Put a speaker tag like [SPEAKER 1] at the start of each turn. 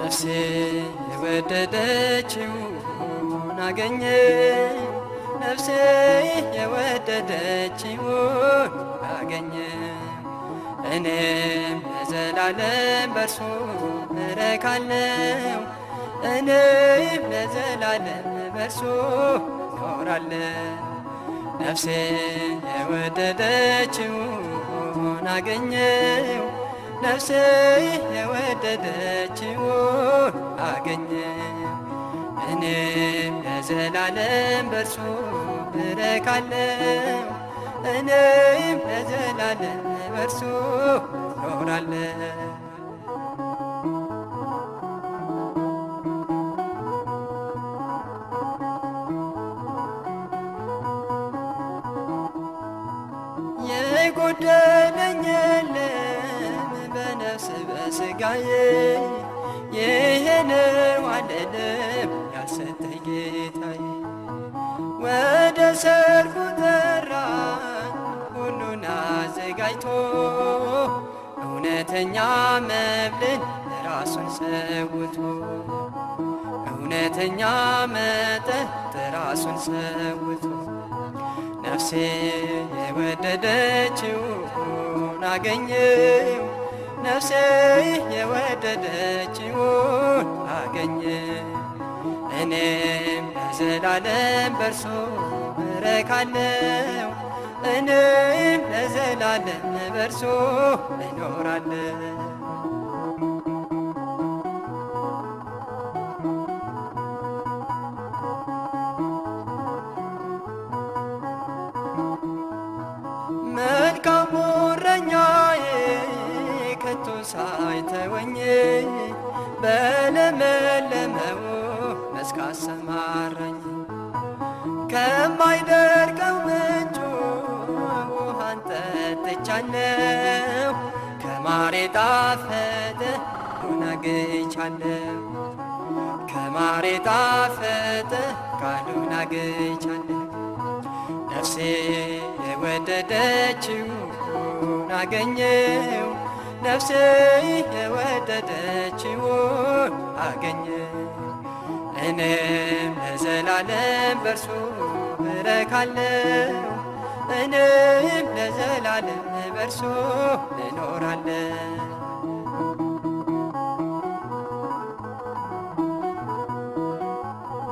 [SPEAKER 1] ነፍሴ የወደደችውን አገኘው ነፍሴ የወደደችውን አገኘው እኔም ለዘላለም በርሱ እረካለው እኔም ለዘላለም በርሱ እኖራለሁ ነፍሴ የወደደችውን አገኘው ነፍሴ የወደደችውን አገኘው እኔም ለዘላለም በርሱ እረካለው እኔም ለዘላለም በርሱ እኖራለሁ የጎደለኝ የለም በነፍስ በሥጋዬ ይሄ ነው አልልም ያልሰጠኝ ጌታዬ ወደ ሰርጉ ጠራኝ ሁሉን አዘጋጅቶ እውነተኛ መብልን ራሱን ሰውቶ እውነተኛ መጠጥ ራሱን ሰውቶ ነፍሴ የወደደችውን አገኘው ነፍሴ የወደደችውን አገኘው እኔም ለዘላለም በርሱ እረካለው እኔም ለዘላለም በርሱ እኖራለሁ መልካሙ እረኛዬ ከቶ ሳይተወኝ በለመለመው መስክ አሰማራኝ ከማይደርቀው ምንጩ ውሃን ጠጥቻለሁ ከማር የጣፈጠ ቃሉን አግኝቻለሁ ከማር የጣፈጠ ቃሉን አግኝቻለሁ ነፍሴ የወደደችውን አገኘው ነፍሴ የወደደችውን አገኘው እኔም ለዘላለም በርሱ እረካለው እኔም ለዘላለም በርሱ እኖራለሁ